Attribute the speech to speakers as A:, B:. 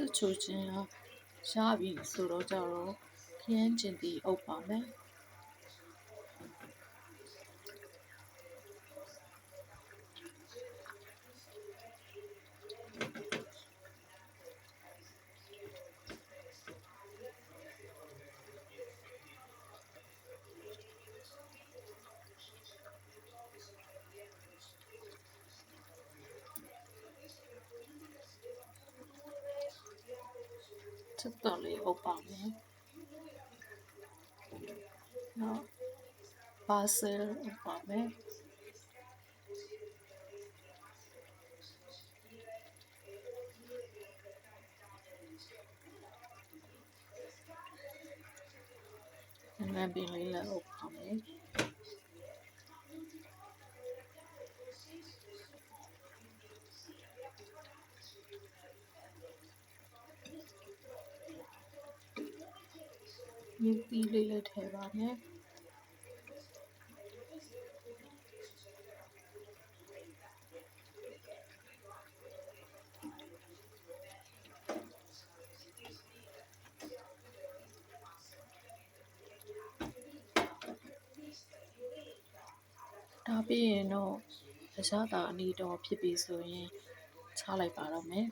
A: စစ်ချိုချင်းရပြီဆိုတော့ကြတော့ခရမ်းကျင်တီအုပ်ပါမယ်ချက်တော်လေးအုပ်ပါမယ်နော်ပါဆယ်အုပ်ပါမယ်ငန်းပင်လေးလည်းအုပ်ပါမယ်မြင်းသီးလေးလည်းထည့်ပါမယ်ဒါပြီးရင်တော့အရသာအနီတော်ဖြစ်ပြီဆိုရင်ချလိုက်ပါတော့မယ်